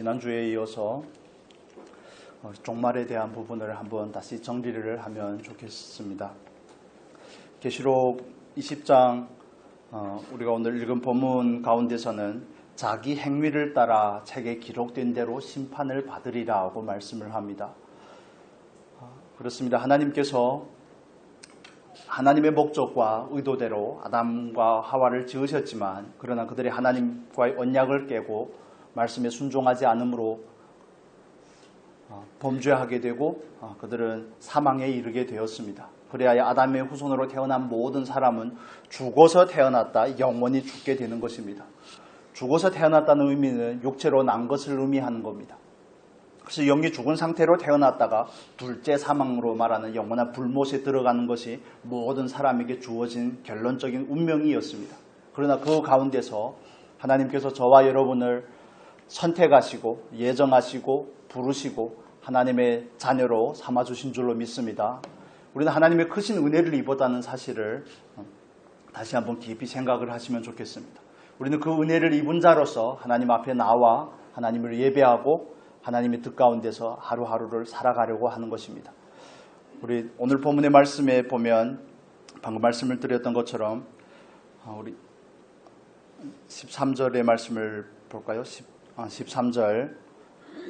지난주에 이어서 종말에 대한 부분을 한번 다시 정리를 하면 좋겠습니다. 계시록 20장 우리가 오늘 읽은 본문 가운데서는 자기 행위를 따라 책에 기록된 대로 심판을 받으리라고 말씀을 합니다. 그렇습니다. 하나님께서 하나님의 목적과 의도대로 아담과 하와를 지으셨지만 그러나 그들이 하나님과의 언약을 깨고 말씀에 순종하지 않으므로 범죄하게 되고 그들은 사망에 이르게 되었습니다. 그래야 아담의 후손으로 태어난 모든 사람은 죽어서 태어났다 영원히 죽게 되는 것입니다. 죽어서 태어났다는 의미는 육체로 난 것을 의미하는 겁니다. 그래서 영이 죽은 상태로 태어났다가 둘째 사망으로 말하는 영원한 불못에 들어가는 것이 모든 사람에게 주어진 결론적인 운명이었습니다. 그러나 그 가운데서 하나님께서 저와 여러분을 선택하시고 예정하시고 부르시고 하나님의 자녀로 삼아주신 줄로 믿습니다. 우리는 하나님의 크신 은혜를 입었다는 사실을 다시 한번 깊이 생각을 하시면 좋겠습니다. 우리는 그 은혜를 입은 자로서 하나님 앞에 나와 하나님을 예배하고 하나님의 뜻 가운데서 하루하루를 살아가려고 하는 것입니다. 우리 오늘 본문의 말씀에 보면 방금 말씀을 드렸던 것처럼 우리 13절의 말씀을 볼까요? 13절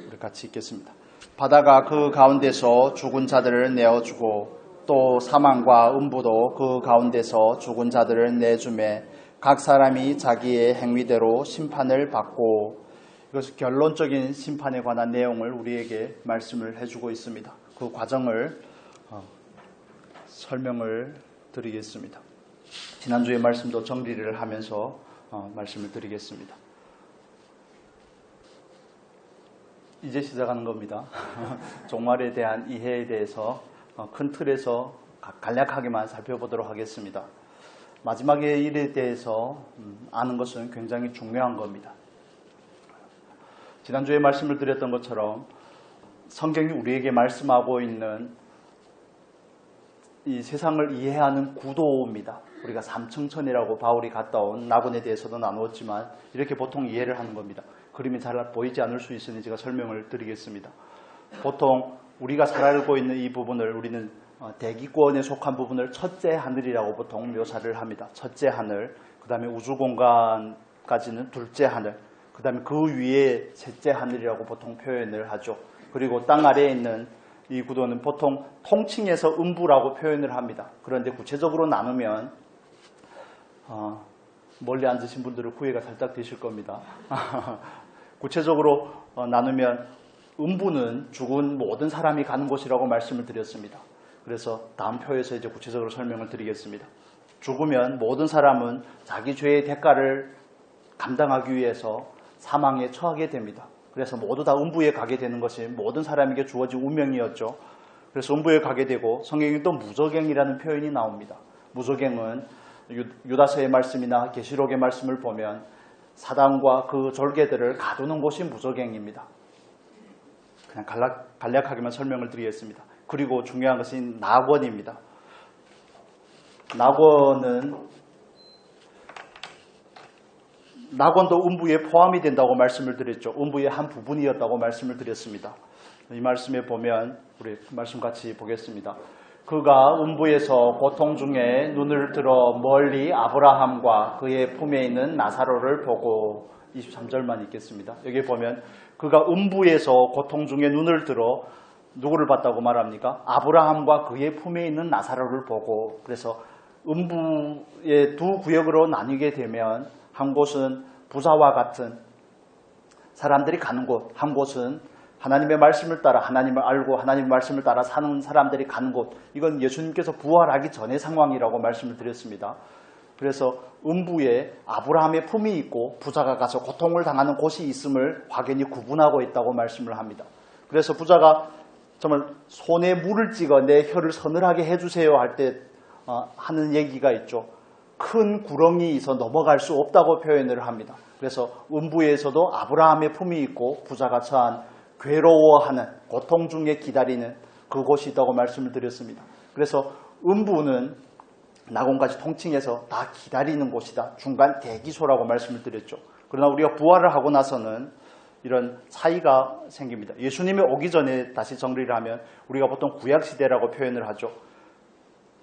우리 같이 읽겠습니다. 바다가 그 가운데서 죽은 자들을 내어주고 또 사망과 음부도 그 가운데서 죽은 자들을 내주매 각 사람이 자기의 행위대로 심판을 받고 이것은 결론적인 심판에 관한 내용을 우리에게 말씀을 해주고 있습니다. 그 과정을 설명을 드리겠습니다. 지난주의 말씀도 정리를 하면서 말씀을 드리겠습니다. 이제 시작하는 겁니다. 종말에 대한 이해에 대해서 큰 틀에서 간략하게만 살펴보도록 하겠습니다. 마지막의 일에 대해서 아는 것은 굉장히 중요한 겁니다. 지난주에 말씀을 드렸던 것처럼 성경이 우리에게 말씀하고 있는 이 세상을 이해하는 구도입니다. 우리가 삼층천이라고 바울이 갔다 온 낙원에 대해서도 나누었지만 이렇게 보통 이해를 하는 겁니다. 그림이 잘 보이지 않을 수 있으니 제가 설명을 드리겠습니다. 보통 우리가 잘 알고 있는 이 부분을 우리는 대기권에 속한 부분을 첫째 하늘이라고 보통 묘사를 합니다. 첫째 하늘, 그 다음에 우주공간까지는 둘째 하늘, 그 다음에 그 위에 셋째 하늘이라고 보통 표현을 하죠. 그리고 땅 아래에 있는 이 구도는 보통 통칭해서 음부라고 표현을 합니다. 그런데 구체적으로 나누면 멀리 앉으신 분들은 후회가 살짝 되실 겁니다. 구체적으로 나누면 음부는 죽은 모든 사람이 가는 곳이라고 말씀을 드렸습니다. 그래서 다음 표에서 이제 구체적으로 설명을 드리겠습니다. 죽으면 모든 사람은 자기 죄의 대가를 감당하기 위해서 사망에 처하게 됩니다. 그래서 모두 다 음부에 가게 되는 것이 모든 사람에게 주어진 운명이었죠. 그래서 음부에 가게 되고 성경에 또 무저갱이라는 표현이 나옵니다. 무저갱은 유다서의 말씀이나 계시록의 말씀을 보면 사단과 그 졸개들을 가두는 곳이 무저갱입니다. 그냥 간략하게만 설명을 드리겠습니다. 그리고 중요한 것은 낙원입니다. 낙원도 음부에 포함이 된다고 말씀을 드렸죠. 음부의 한 부분이었다고 말씀을 드렸습니다. 이 말씀에 보면 우리 말씀 같이 보겠습니다. 그가 음부에서 고통 중에 눈을 들어 멀리 아브라함과 그의 품에 있는 나사로를 보고 23절만 읽겠습니다. 여기 보면 그가 음부에서 고통 중에 눈을 들어 누구를 봤다고 말합니까? 아브라함과 그의 품에 있는 나사로를 보고 그래서 음부의 두 구역으로 나뉘게 되면 한 곳은 부자와 같은 사람들이 가는 곳, 한 곳은 하나님의 말씀을 따라 하나님을 알고 하나님의 말씀을 따라 사는 사람들이 가는 곳. 이건 예수님께서 부활하기 전의 상황이라고 말씀을 드렸습니다. 그래서 음부에 아브라함의 품이 있고 부자가 가서 고통을 당하는 곳이 있음을 확연히 구분하고 있다고 말씀을 합니다. 그래서 부자가 정말 손에 물을 찍어 내 혀를 서늘하게 해주세요 할 때 하는 얘기가 있죠. 큰 구렁이 있어 넘어갈 수 없다고 표현을 합니다. 그래서 음부에서도 아브라함의 품이 있고 부자가 처한 괴로워하는 고통 중에 기다리는 그곳이 있다고 말씀을 드렸습니다. 그래서 음부는 낙원까지 통칭해서 다 기다리는 곳이다. 중간 대기소라고 말씀을 드렸죠. 그러나 우리가 부활을 하고 나서는 이런 차이가 생깁니다. 예수님이 오기 전에 다시 정리를 하면 우리가 보통 구약시대라고 표현을 하죠.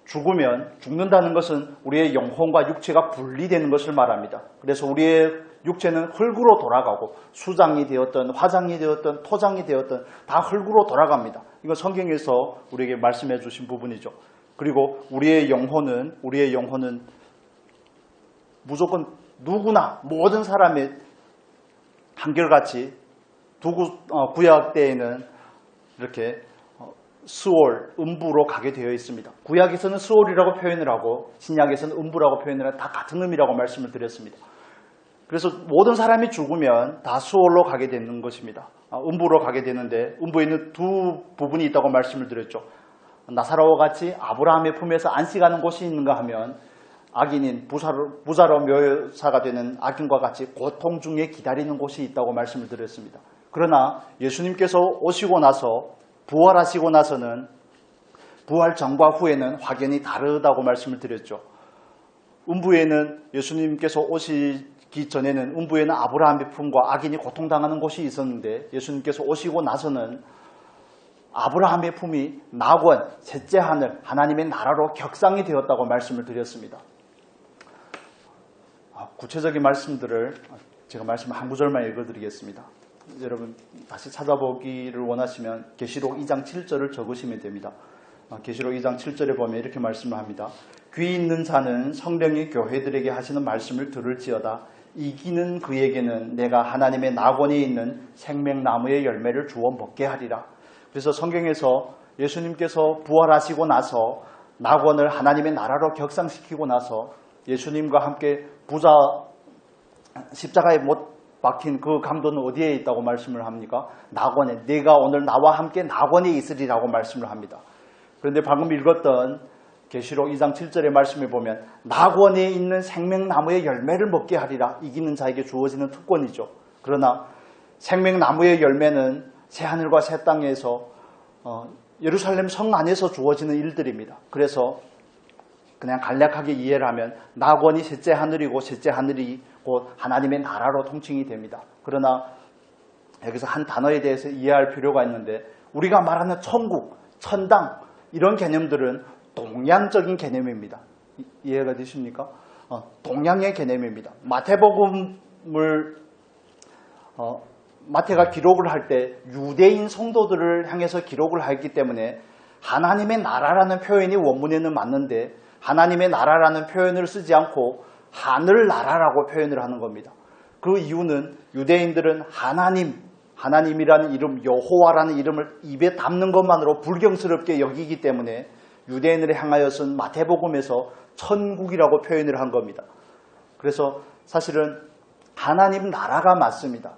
죽으면 죽는다는 것은 우리의 영혼과 육체가 분리되는 것을 말합니다. 그래서 우리의 육체는 흙으로 돌아가고 수장이 되었던 화장이 되었던 토장이 되었던 다 흙으로 돌아갑니다. 이건 성경에서 우리에게 말씀해 주신 부분이죠. 그리고 우리의 영혼은 무조건 누구나 모든 사람의 한결같이 구약 때에는 이렇게 스올, 음부로 가게 되어 있습니다. 구약에서는 스올이라고 표현을 하고 신약에서는 음부라고 표현을 하고 다 같은 의미라고 말씀을 드렸습니다. 그래서 모든 사람이 죽으면 다 스올로 가게 되는 것입니다. 음부로 가게 되는데 음부에는 두 부분이 있다고 말씀을 드렸죠. 나사로와 같이 아브라함의 품에서 안식하는 곳이 있는가 하면 악인인 부자로 묘사가 되는 악인과 같이 고통 중에 기다리는 곳이 있다고 말씀을 드렸습니다. 그러나 예수님께서 오시고 나서 부활하시고 나서는 부활 전과 후에는 확연히 다르다고 말씀을 드렸죠. 음부에는 예수님께서 오시기 전에는 음부에는 아브라함의 품과 악인이 고통당하는 곳이 있었는데 예수님께서 오시고 나서는 아브라함의 품이 낙원, 셋째 하늘, 하나님의 나라로 격상이 되었다고 말씀을 드렸습니다. 구체적인 말씀들을 제가 말씀 한 구절만 읽어드리겠습니다. 여러분 다시 찾아보기를 원하시면 계시록 2장 7절을 적으시면 됩니다. 계시록 2장 7절에 보면 이렇게 말씀을 합니다. 귀 있는 자는 성령이 교회들에게 하시는 말씀을 들을지어다. 이기는 그에게는 내가 하나님의 낙원에 있는 생명나무의 열매를 주어 먹게 하리라. 그래서 성경에서 예수님께서 부활하시고 나서 낙원을 하나님의 나라로 격상시키고 나서 예수님과 함께 부자 십자가에 못 박힌 그 강도는 어디에 있다고 말씀을 합니까? 낙원에. 내가 오늘 나와 함께 낙원에 있으리라고 말씀을 합니다. 그런데 방금 읽었던 계시록 2장 7절의 말씀에 보면 낙원에 있는 생명나무의 열매를 먹게 하리라. 이기는 자에게 주어지는 특권이죠. 그러나 생명나무의 열매는 새하늘과 새 땅에서 예루살렘 성 안에서 주어지는 일들입니다. 그래서 그냥 간략하게 이해를 하면 낙원이 셋째 하늘이고 셋째 하늘이 곧 하나님의 나라로 통칭이 됩니다. 그러나 여기서 한 단어에 대해서 이해할 필요가 있는데 우리가 말하는 천국, 천당 이런 개념들은 동양적인 개념입니다. 이해가 되십니까? 동양의 개념입니다. 마태가 기록을 할 때 유대인 성도들을 향해서 기록을 했기 때문에 하나님의 나라라는 표현이 원문에는 맞는데 하나님의 나라라는 표현을 쓰지 않고 하늘나라라고 표현을 하는 겁니다. 그 이유는 유대인들은 하나님이라는 이름, 여호와라는 이름을 입에 담는 것만으로 불경스럽게 여기기 때문에 유대인을 향하여 쓴 마태복음에서 천국이라고 표현을 한 겁니다. 그래서 사실은 하나님 나라가 맞습니다.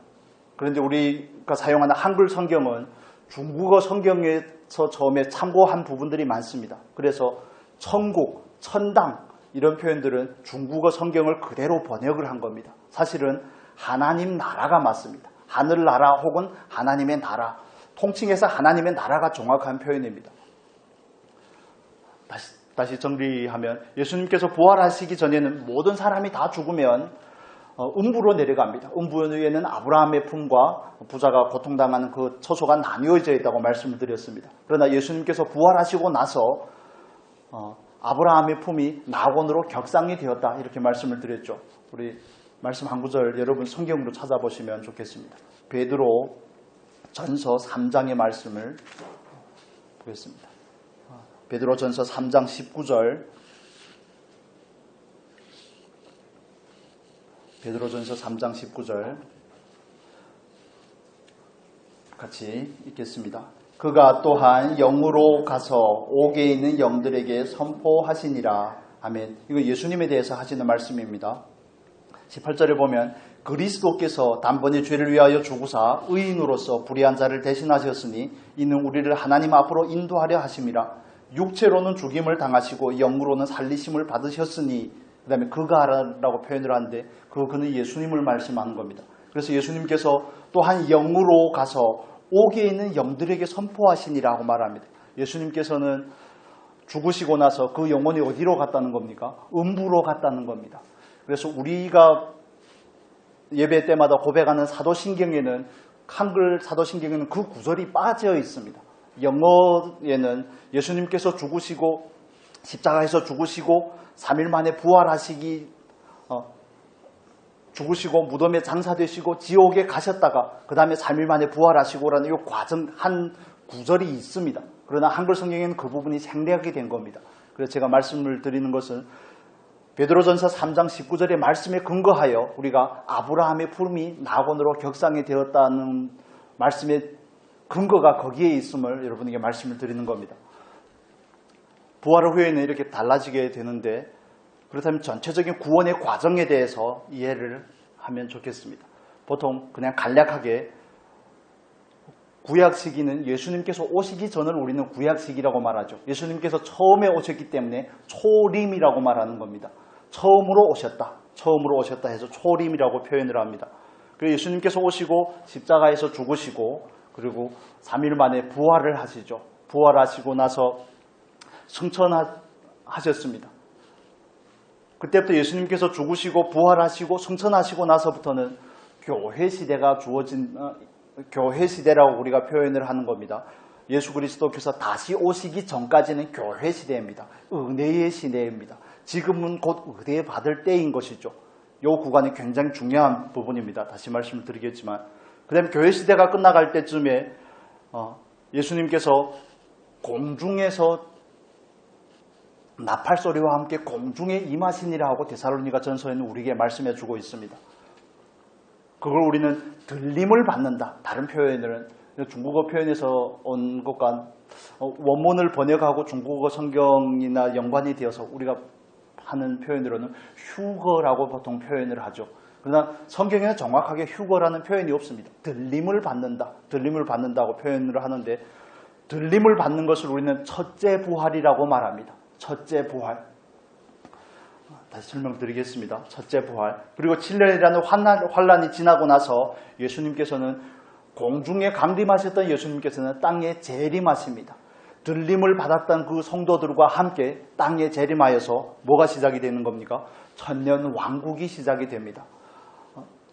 그런데 우리가 사용하는 한글 성경은 중국어 성경에서 처음에 참고한 부분들이 많습니다. 그래서 천국, 천당 이런 표현들은 중국어 성경을 그대로 번역을 한 겁니다. 사실은 하나님 나라가 맞습니다. 하늘나라 혹은 하나님의 나라, 통칭해서 하나님의 나라가 정확한 표현입니다. 다시 정리하면 예수님께서 부활하시기 전에는 모든 사람이 다 죽으면 음부로 내려갑니다. 음부에는 아브라함의 품과 부자가 고통당하는 그 처소가 나뉘어져 있다고 말씀을 드렸습니다. 그러나 예수님께서 부활하시고 나서 아브라함의 품이 낙원으로 격상이 되었다 이렇게 말씀을 드렸죠. 우리 말씀 한 구절 여러분 성경으로 찾아보시면 좋겠습니다. 베드로 전서 3장의 말씀을 보겠습니다. 베드로 전서 3장 19절 베드로전서 3장 19절 같이 읽겠습니다. 그가 또한 영으로 가서 옥에 있는 영들에게 선포하시니라. 아멘. 이거 예수님에 대해서 하시는 말씀입니다. 18절에 보면 그리스도께서 단번에 죄를 위하여 죽으사 의인으로서 불의한 자를 대신하셨으니 이는 우리를 하나님 앞으로 인도하려 하심이라. 육체로는 죽임을 당하시고 영으로는 살리심을 받으셨으니 그 다음에 그가라고 표현을 하는데 그는 예수님을 말씀하는 겁니다. 그래서 예수님께서 또한 영으로 가서 옥에 있는 영들에게 선포하시니라고 말합니다. 예수님께서는 죽으시고 나서 그 영혼이 어디로 갔다는 겁니까? 음부로 갔다는 겁니다. 그래서 우리가 예배 때마다 고백하는 사도신경에는 한글 사도신경에는 그 구절이 빠져 있습니다. 영어에는 예수님께서 죽으시고 십자가에서 죽으시고 3일 만에 부활하시기 죽으시고 무덤에 장사되시고 지옥에 가셨다가 그 다음에 3일 만에 부활하시고라는 이 과정 한 구절이 있습니다. 그러나 한글 성경에는 그 부분이 생략이 된 겁니다. 그래서 제가 말씀을 드리는 것은 베드로전서 3장 19절의 말씀에 근거하여 우리가 아브라함의 품이 나곤으로 격상이 되었다는 말씀의 근거가 거기에 있음을 여러분에게 말씀을 드리는 겁니다. 부활 후에는 이렇게 달라지게 되는데 그렇다면 전체적인 구원의 과정에 대해서 이해를 하면 좋겠습니다. 보통 그냥 간략하게 구약 시기는 예수님께서 오시기 전을 우리는 구약 시기라고 말하죠. 예수님께서 처음에 오셨기 때문에 초림이라고 말하는 겁니다. 처음으로 오셨다 해서 초림이라고 표현을 합니다. 그리고 예수님께서 오시고 십자가에서 죽으시고 그리고 3일 만에 부활을 하시죠. 부활하시고 나서 승천하셨습니다. 그때부터 예수님께서 죽으시고 부활하시고 승천하시고 나서부터는 교회 시대가 교회 시대라고 우리가 표현을 하는 겁니다. 예수 그리스도께서 다시 오시기 전까지는 교회 시대입니다. 은혜의 시대입니다. 지금은 곧 은혜 받을 때인 것이죠. 이 구간이 굉장히 중요한 부분입니다. 다시 말씀을 드리겠지만 그 다음에 교회 시대가 끝나갈 때쯤에 예수님께서 공중에서 나팔 소리와 함께 공중에 임하시니라 하고 데살로니가 전서에는 우리에게 말씀해 주고 있습니다. 그걸 우리는 들림을 받는다. 다른 표현은 중국어 표현에서 온 것과 원문을 번역하고 중국어 성경이나 연관이 되어서 우리가 하는 표현으로는 휴거라고 보통 표현을 하죠. 그러나 성경에는 정확하게 휴거라는 표현이 없습니다. 들림을 받는다고 표현을 하는데 들림을 받는 것을 우리는 첫째 부활이라고 말합니다. 첫째 부활. 다시 설명드리겠습니다. 첫째 부활. 그리고 7년이라는 환란이 지나고 나서 예수님께서는 공중에 강림하셨던 예수님께서는 땅에 재림하십니다. 들림을 받았던 그 성도들과 함께 땅에 재림하여서 뭐가 시작이 되는 겁니까? 천년 왕국이 시작이 됩니다.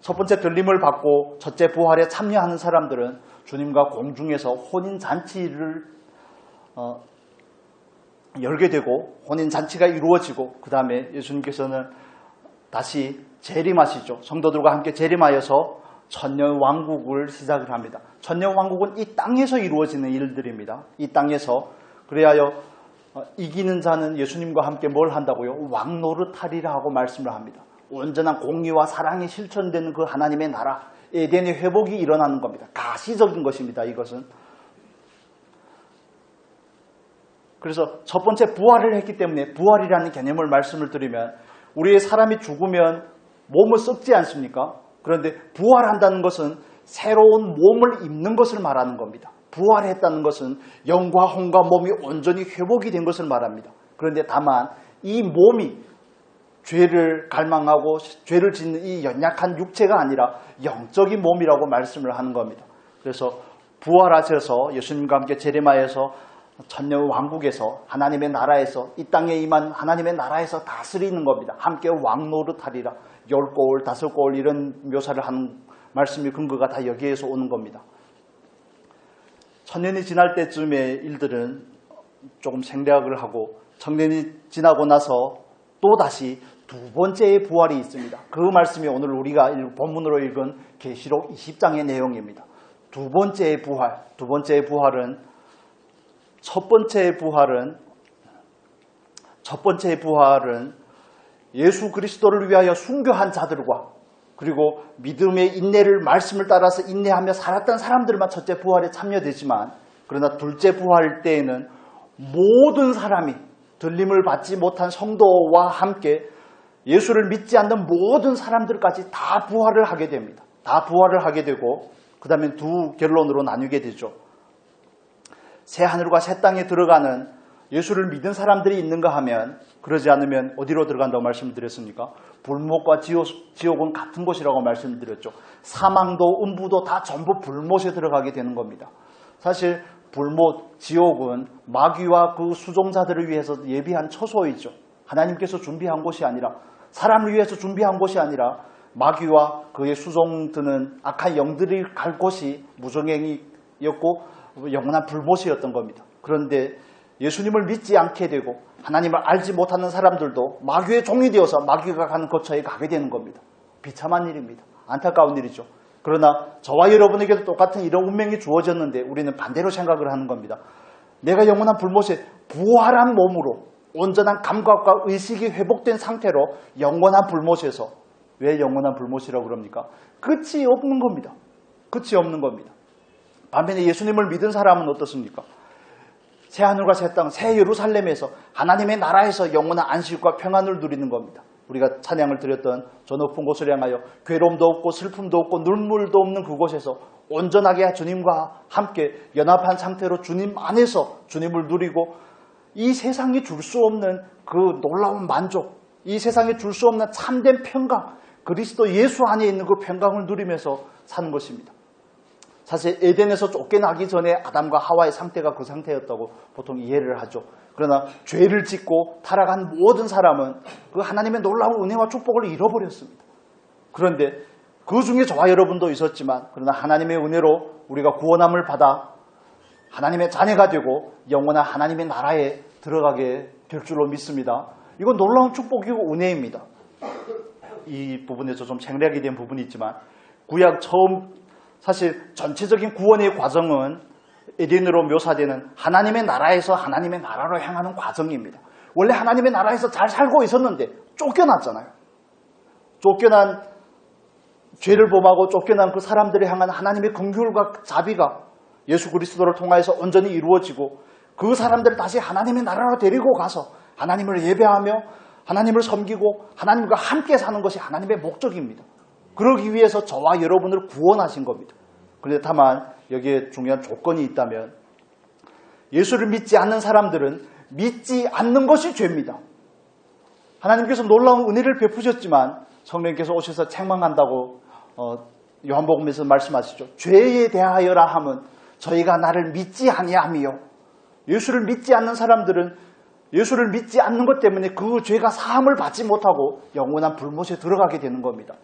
첫 번째 들림을 받고 첫째 부활에 참여하는 사람들은 주님과 공중에서 혼인잔치를 열게 되고 혼인잔치가 이루어지고 그 다음에 예수님께서는 다시 재림하시죠. 성도들과 함께 재림하여서 천년 왕국을 시작을 합니다. 천년 왕국은 이 땅에서 이루어지는 일들입니다. 이 땅에서. 그래야 이기는 자는 예수님과 함께 뭘 한다고요? 왕노릇하리라 하고 말씀을 합니다. 온전한 공의와 사랑이 실천되는 그 하나님의 나라 에덴의 회복이 일어나는 겁니다. 가시적인 것입니다. 이것은. 그래서 첫 번째 부활을 했기 때문에 부활이라는 개념을 말씀을 드리면 우리의 사람이 죽으면 몸을 썩지 않습니까? 그런데 부활한다는 것은 새로운 몸을 입는 것을 말하는 겁니다. 부활했다는 것은 영과 혼과 몸이 온전히 회복이 된 것을 말합니다. 그런데 다만 이 몸이 죄를 갈망하고 죄를 짓는 이 연약한 육체가 아니라 영적인 몸이라고 말씀을 하는 겁니다. 그래서 부활하셔서 예수님과 함께 재림하여서 천년 왕국에서 하나님의 나라에서 이 땅에 임한 하나님의 나라에서 다스리는 겁니다. 함께 왕노릇하리라. 10골, 5골 이런 묘사를 하는 말씀이 근거가 다 여기에서 오는 겁니다. 천년이 지날 때쯤의 일들은 조금 생략을 하고 천년이 지나고 나서 또다시 두 번째의 부활이 있습니다. 그 말씀이 오늘 우리가 본문으로 읽은 계시록 20장의 내용입니다. 두 번째의 부활은 첫 번째의 부활은 예수 그리스도를 위하여 순교한 자들과 그리고 믿음의 인내를 말씀을 따라서 인내하며 살았던 사람들만 첫째 부활에 참여되지만 그러나 둘째 부활 때에는 모든 사람이 들림을 받지 못한 성도와 함께 예수를 믿지 않는 모든 사람들까지 다 부활을 하게 됩니다. 다 부활을 하게 되고 그 다음에 두 결론으로 나뉘게 되죠. 새 하늘과 새 땅에 들어가는 예수를 믿은 사람들이 있는가 하면 그러지 않으면 어디로 들어간다고 말씀드렸습니까? 불못과 지옥은 같은 곳이라고 말씀드렸죠. 사망도 음부도 다 전부 불못에 들어가게 되는 겁니다. 사실 불못, 지옥은 마귀와 그 수종자들을 위해서 예비한 처소이죠. 하나님께서 준비한 곳이 아니라 사람을 위해서 준비한 곳이 아니라 마귀와 그의 수종 드는 악한 영들이 갈 곳이 무정행이었고 영원한 불못이었던 겁니다. 그런데 예수님을 믿지 않게 되고 하나님을 알지 못하는 사람들도 마귀의 종이 되어서 마귀가 가는 거처에 가게 되는 겁니다. 비참한 일입니다. 안타까운 일이죠. 그러나 저와 여러분에게도 똑같은 이런 운명이 주어졌는데 우리는 반대로 생각을 하는 겁니다. 내가 영원한 불못에 부활한 몸으로 온전한 감각과 의식이 회복된 상태로 영원한 불못에서, 왜 영원한 불못이라고 그럽니까? 끝이 없는 겁니다. 끝이 없는 겁니다. 반면에 예수님을 믿은 사람은 어떻습니까? 새 하늘과 새 땅, 새 예루살렘에서 하나님의 나라에서 영원한 안식과 평안을 누리는 겁니다. 우리가 찬양을 드렸던 저 높은 곳을 향하여 괴로움도 없고 슬픔도 없고 눈물도 없는 그곳에서 온전하게 주님과 함께 연합한 상태로 주님 안에서 주님을 누리고 이 세상이 줄 수 없는 그 놀라운 만족, 이 세상이 줄 수 없는 참된 평강, 그리스도 예수 안에 있는 그 평강을 누리면서 사는 것입니다. 사실 에덴에서 쫓겨나기 전에 아담과 하와의 상태가 그 상태였다고 보통 이해를 하죠. 그러나 죄를 짓고 타락한 모든 사람은 그 하나님의 놀라운 은혜와 축복을 잃어버렸습니다. 그런데 그 중에 저와 여러분도 있었지만 그러나 하나님의 은혜로 우리가 구원함을 받아 하나님의 자녀가 되고 영원한 하나님의 나라에 들어가게 될 줄로 믿습니다. 이건 놀라운 축복이고 은혜입니다. 이 부분에서 좀 생략이 된 부분이 있지만 구약 처음 사실 전체적인 구원의 과정은 에덴으로 묘사되는 하나님의 나라에서 하나님의 나라로 향하는 과정입니다. 원래 하나님의 나라에서 잘 살고 있었는데 쫓겨났잖아요. 쫓겨난 죄를 범하고 쫓겨난 그 사람들을 향한 하나님의 긍휼과 자비가 예수 그리스도를 통하여서 온전히 이루어지고 그 사람들을 다시 하나님의 나라로 데리고 가서 하나님을 예배하며 하나님을 섬기고 하나님과 함께 사는 것이 하나님의 목적입니다. 그러기 위해서 저와 여러분을 구원하신 겁니다. 그런데 다만 여기에 중요한 조건이 있다면 예수를 믿지 않는 사람들은 믿지 않는 것이 죄입니다. 하나님께서 놀라운 은혜를 베푸셨지만 성령께서 오셔서 책망한다고 요한복음에서 말씀하시죠. 죄에 대하여라 함은 저희가 나를 믿지 아니하며, 예수를 믿지 않는 사람들은 예수를 믿지 않는 것 때문에 그 죄가 사함을 받지 못하고 영원한 불못에 들어가게 되는 겁니다.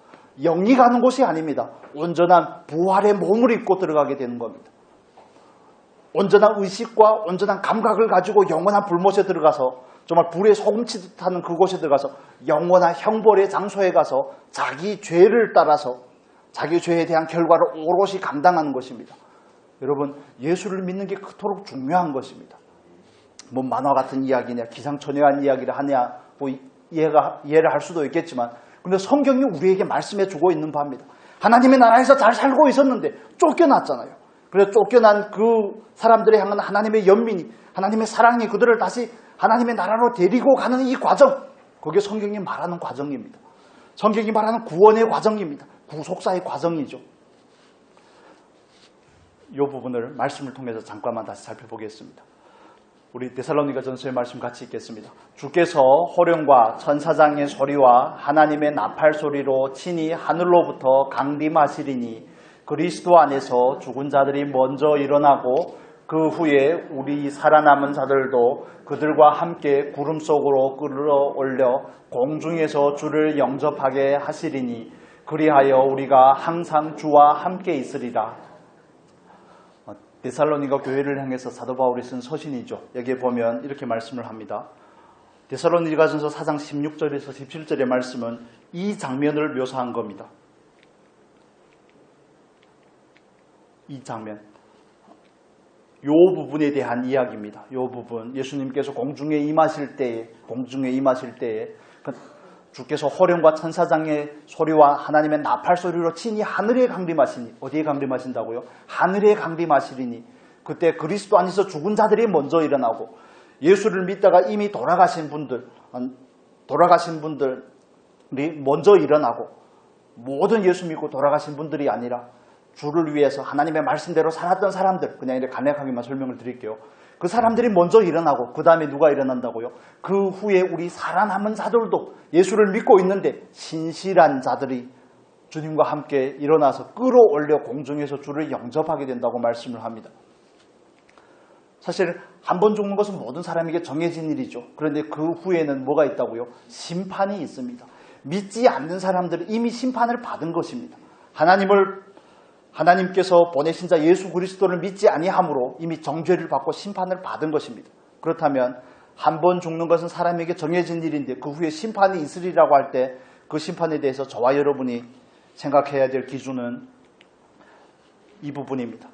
영이 가는 곳이 아닙니다. 온전한 부활의 몸을 입고 들어가게 되는 겁니다. 온전한 의식과 온전한 감각을 가지고 영원한 불못에 들어가서 정말 불에 소금치듯 하는 그곳에 들어가서 영원한 형벌의 장소에 가서 자기 죄를 따라서 자기 죄에 대한 결과를 오롯이 감당하는 것입니다. 여러분, 예수를 믿는 게 그토록 중요한 것입니다. 뭐 만화 같은 이야기냐 기상천외한 이야기를 하냐 뭐 이해를 할 수도 있겠지만, 그런데 성경이 우리에게 말씀해 주고 있는 바입니다. 하나님의 나라에서 잘 살고 있었는데 쫓겨났잖아요. 그래서 쫓겨난 그 사람들에 향한 하나님의 연민이, 하나님의 사랑이 그들을 다시 하나님의 나라로 데리고 가는 이 과정, 그게 성경이 말하는 과정입니다. 성경이 말하는 구원의 과정입니다. 구속사의 과정이죠. 이 부분을 말씀을 통해서 잠깐만 다시 살펴보겠습니다. 우리 데살로니가전서의 말씀 같이 읽겠습니다. 주께서 호령과 천사장의 소리와 하나님의 나팔 소리로 친히 하늘로부터 강림하시리니 그리스도 안에서 죽은 자들이 먼저 일어나고 그 후에 우리 살아남은 자들도 그들과 함께 구름 속으로 끌어올려 공중에서 주를 영접하게 하시리니 그리하여 우리가 항상 주와 함께 있으리라. 데살로니가 교회를 향해서 사도 바울이 쓴 서신이죠. 여기에 보면 이렇게 말씀을 합니다. 데살로니가전서 4장 16절에서 17절의 말씀은 이 장면을 묘사한 겁니다. 이 장면, 이 부분에 대한 이야기입니다. 이 부분, 예수님께서 공중에 임하실 때에 주께서 호령과 천사장의 소리와 하나님의 나팔 소리로 친히 하늘에 강림하시니, 어디에 강림하신다고요? 하늘에 강림하시리니 그때 그리스도 안에서 죽은 자들이 먼저 일어나고 예수를 믿다가 이미 돌아가신 분들이 먼저 일어나고, 모든 예수 믿고 돌아가신 분들이 아니라 주를 위해서 하나님의 말씀대로 살았던 사람들, 그냥 이렇게 간략하게만 설명을 드릴게요. 그 사람들이 먼저 일어나고 그 다음에 누가 일어난다고요? 그 후에 우리 살아남은 자들도 예수를 믿고 있는데 신실한 자들이 주님과 함께 일어나서 끌어올려 공중에서 주를 영접하게 된다고 말씀을 합니다. 사실 한 번 죽는 것은 모든 사람에게 정해진 일이죠. 그런데 그 후에는 뭐가 있다고요? 심판이 있습니다. 믿지 않는 사람들은 이미 심판을 받은 것입니다. 하나님께서 보내신 자 예수 그리스도를 믿지 아니함으로 이미 정죄를 받고 심판을 받은 것입니다. 그렇다면 한 번 죽는 것은 사람에게 정해진 일인데 그 후에 심판이 있으리라고 할 때 그 심판에 대해서 저와 여러분이 생각해야 될 기준은 이 부분입니다.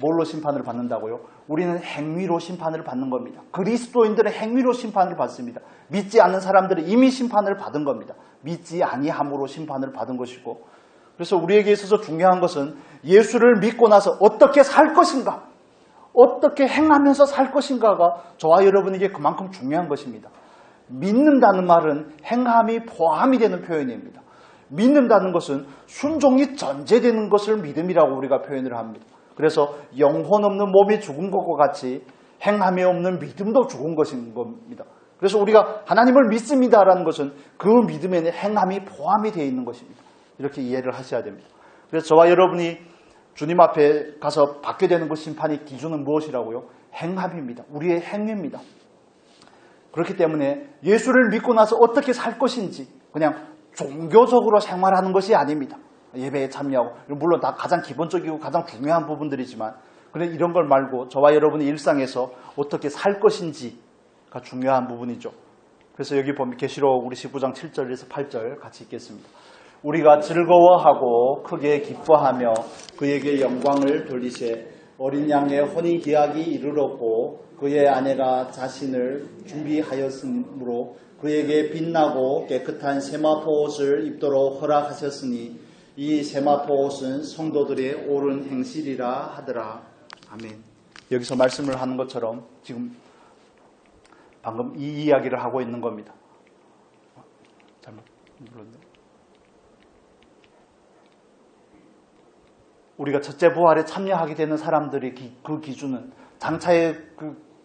뭘로 심판을 받는다고요? 우리는 행위로 심판을 받는 겁니다. 그리스도인들은 행위로 심판을 받습니다. 믿지 않는 사람들은 이미 심판을 받은 겁니다. 믿지 아니함으로 심판을 받은 것이고, 그래서 우리에게 있어서 중요한 것은 예수를 믿고 나서 어떻게 살 것인가, 어떻게 행하면서 살 것인가가 저와 여러분에게 그만큼 중요한 것입니다. 믿는다는 말은 행함이 포함이 되는 표현입니다. 믿는다는 것은 순종이 전제되는 것을 믿음이라고 우리가 표현을 합니다. 그래서 영혼 없는 몸이 죽은 것과 같이 행함이 없는 믿음도 죽은 것인 겁니다. 그래서 우리가 하나님을 믿습니다라는 것은 그 믿음에는 행함이 포함이 되어 있는 것입니다. 이렇게 이해를 하셔야 됩니다. 그래서 저와 여러분이 주님 앞에 가서 받게 되는 그 심판의 기준은 무엇이라고요? 행함입니다. 우리의 행위입니다. 그렇기 때문에 예수를 믿고 나서 어떻게 살 것인지 그냥 종교적으로 생활하는 것이 아닙니다. 예배에 참여하고, 물론 다 가장 기본적이고 가장 중요한 부분들이지만, 그런데 이런 걸 말고 저와 여러분의 일상에서 어떻게 살 것인지가 중요한 부분이죠. 그래서 여기 보면 계시록 우리 19장 7절에서 8절 같이 읽겠습니다. 우리가 즐거워하고 크게 기뻐하며 그에게 영광을 돌리세. 어린 양의 혼인 기약이 이르렀고 그의 아내가 자신을 준비하였으므로 그에게 빛나고 깨끗한 세마포 옷을 입도록 허락하셨으니 이 세마포 옷은 성도들의 옳은 행실이라 하더라. 아멘. 여기서 말씀을 하는 것처럼 지금 방금 이 이야기를 하고 있는 겁니다. 잘못 눌렀네. 우리가 첫째 부활에 참여하게 되는 사람들의 그 기준은 장차에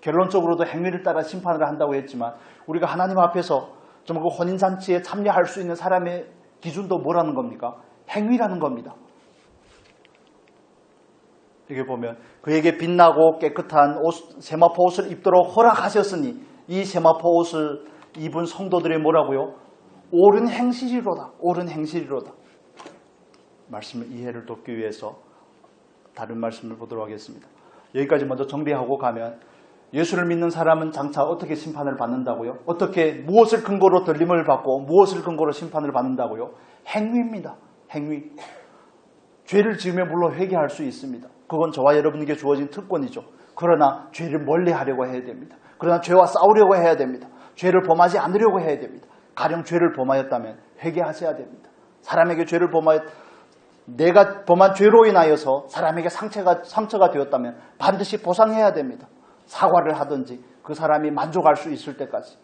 결론적으로도 행위를 따라 심판을 한다고 했지만, 우리가 하나님 앞에서 그 혼인잔치에 참여할 수 있는 사람의 기준도 뭐라는 겁니까? 행위라는 겁니다. 여기 보면 그에게 빛나고 깨끗한 세마포 옷을 입도록 허락하셨으니 이 세마포 옷을 입은 성도들의 뭐라고요? 옳은 행실이로다. 옳은 행실이로다. 말씀을 이해를 돕기 위해서 다른 말씀을 보도록 하겠습니다. 여기까지 먼저 정리하고 가면, 예수를 믿는 사람은 장차 어떻게 심판을 받는다고요? 어떻게, 무엇을 근거로 들림을 받고 무엇을 근거로 심판을 받는다고요? 행위입니다. 행위. 죄를 지으면 물론 회개할 수 있습니다. 그건 저와 여러분에게 주어진 특권이죠. 그러나 죄를 멀리하려고 해야 됩니다. 그러나 죄와 싸우려고 해야 됩니다. 죄를 범하지 않으려고 해야 됩니다. 가령 죄를 범하였다면 회개하셔야 됩니다. 사람에게 죄를 내가 범한 죄로 인하여서 사람에게 상처가 되었다면 반드시 보상해야 됩니다. 사과를 하든지 그 사람이 만족할 수 있을 때까지.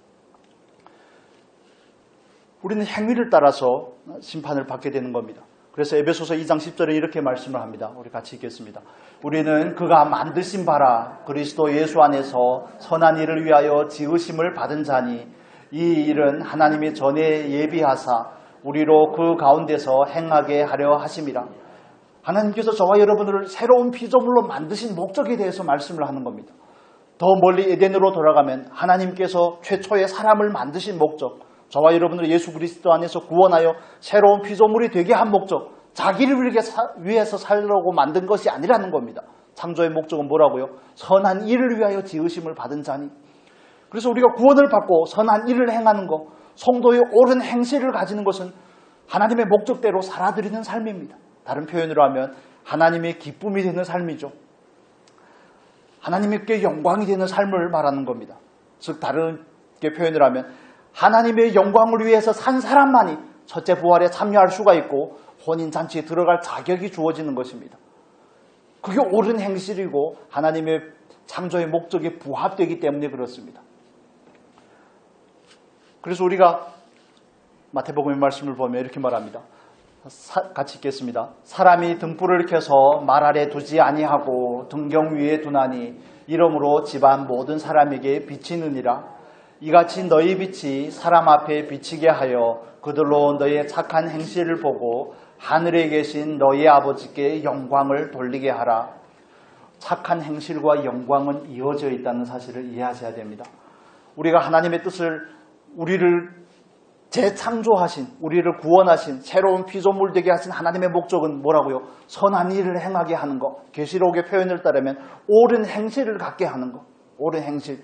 우리는 행위를 따라서 심판을 받게 되는 겁니다. 그래서 에베소서 2장 10절에 이렇게 말씀을 합니다. 우리 같이 읽겠습니다. 우리는 그가 만드신 바라 그리스도 예수 안에서 선한 일을 위하여 지으심을 받은 자니 이 일은 하나님이 전에 예비하사 우리로 그 가운데서 행하게 하려 하심이라. 하나님께서 저와 여러분을 새로운 피조물로 만드신 목적에 대해서 말씀을 하는 겁니다. 더 멀리 에덴으로 돌아가면 하나님께서 최초의 사람을 만드신 목적, 저와 여러분을 예수 그리스도 안에서 구원하여 새로운 피조물이 되게 한 목적, 자기를 위해서 살려고 만든 것이 아니라는 겁니다. 창조의 목적은 뭐라고요? 선한 일을 위하여 지으심을 받은 자니. 그래서 우리가 구원을 받고 선한 일을 행하는 것, 성도의 옳은 행실을 가지는 것은 하나님의 목적대로 살아드리는 삶입니다. 다른 표현으로 하면 하나님의 기쁨이 되는 삶이죠. 하나님께 영광이 되는 삶을 말하는 겁니다. 즉 다르게 표현을 하면 하나님의 영광을 위해서 산 사람만이 첫째 부활에 참여할 수가 있고 혼인잔치에 들어갈 자격이 주어지는 것입니다. 그게 옳은 행실이고 하나님의 창조의 목적에 부합되기 때문에 그렇습니다. 그래서 우리가 마태복음의 말씀을 보면 이렇게 말합니다. 같이 읽겠습니다. 사람이 등불을 켜서 말 아래 두지 아니하고 등경 위에 두나니 이러므로 집안 모든 사람에게 비치느니라. 이같이 너희 빛이 사람 앞에 비치게 하여 그들로 너희의 착한 행실을 보고 하늘에 계신 너희 아버지께 영광을 돌리게 하라. 착한 행실과 영광은 이어져 있다는 사실을 이해하셔야 됩니다. 우리가 하나님의 뜻을, 우리를 재창조하신, 우리를 구원하신, 새로운 피조물 되게 하신 하나님의 목적은 뭐라고요? 선한 일을 행하게 하는 것. 계시록의 표현을 따르면 옳은 행실을 갖게 하는 것. 옳은 행실.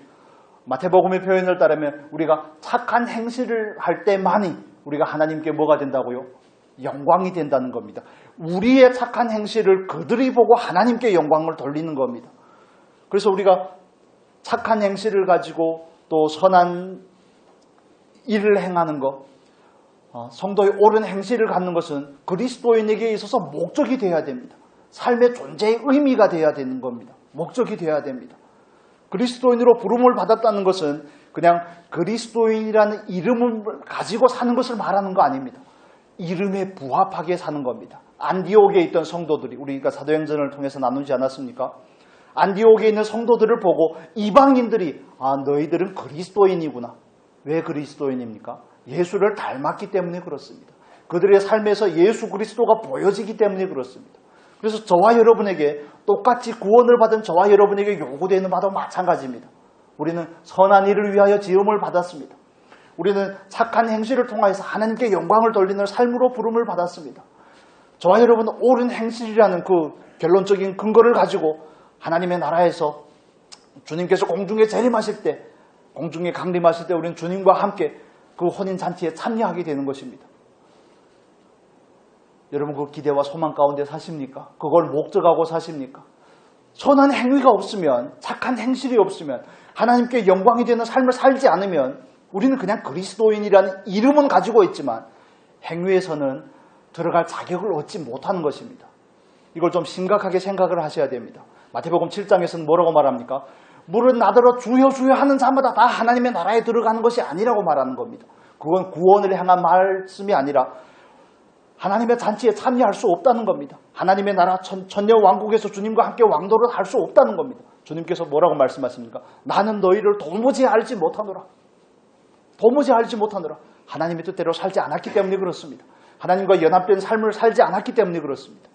마태복음의 표현을 따르면 우리가 착한 행실을 할 때만이 우리가 하나님께 뭐가 된다고요? 영광이 된다는 겁니다. 우리의 착한 행실을 그들이 보고 하나님께 영광을 돌리는 겁니다. 그래서 우리가 착한 행실을 가지고 또 선한 일을 행하는 것, 성도의 옳은 행실을 갖는 것은 그리스도인에게 있어서 목적이 되어야 됩니다. 삶의 존재의 의미가 되어야 되는 겁니다. 목적이 되어야 됩니다. 그리스도인으로 부름을 받았다는 것은 그냥 그리스도인이라는 이름을 가지고 사는 것을 말하는 거 아닙니다. 이름에 부합하게 사는 겁니다. 안디옥에 있던 성도들이, 우리가 사도행전을 통해서 나누지 않았습니까? 안디옥에 있는 성도들을 보고 이방인들이 너희들은 그리스도인이구나. 왜 그리스도인입니까? 예수를 닮았기 때문에 그렇습니다. 그들의 삶에서 예수 그리스도가 보여지기 때문에 그렇습니다. 그래서 저와 여러분에게 똑같이 구원을 받은 저와 여러분에게 요구되는 바도 마찬가지입니다. 우리는 선한 일을 위하여 지음을 받았습니다. 우리는 착한 행실을 통하여서 하나님께 영광을 돌리는 삶으로 부름을 받았습니다. 저와 여러분은 옳은 행실이라는 그 결론적인 근거를 가지고 하나님의 나라에서 주님께서 공중에 재림하실 때, 공중에 강림하실 때 우리는 주님과 함께 그 혼인잔치에 참여하게 되는 것입니다. 여러분 그 기대와 소망 가운데 사십니까? 그걸 목적하고 사십니까? 선한 행위가 없으면, 착한 행실이 없으면, 하나님께 영광이 되는 삶을 살지 않으면 우리는 그냥 그리스도인이라는 이름은 가지고 있지만 행위에서는 들어갈 자격을 얻지 못하는 것입니다. 이걸 좀 심각하게 생각을 하셔야 됩니다. 마태복음 7장에서는 뭐라고 말합니까? 물은 나더러 주여 주여 하는 자마다 다 하나님의 나라에 들어가는 것이 아니라고 말하는 겁니다. 그건 구원을 향한 말씀이 아니라 하나님의 잔치에 참여할 수 없다는 겁니다. 하나님의 나라 천년 왕국에서 주님과 함께 왕도를 할 수 없다는 겁니다. 주님께서 뭐라고 말씀하십니까? 나는 너희를 도무지 알지 못하노라. 도무지 알지 못하노라. 하나님의 뜻대로 살지 않았기 때문에 그렇습니다. 하나님과 연합된 삶을 살지 않았기 때문에 그렇습니다.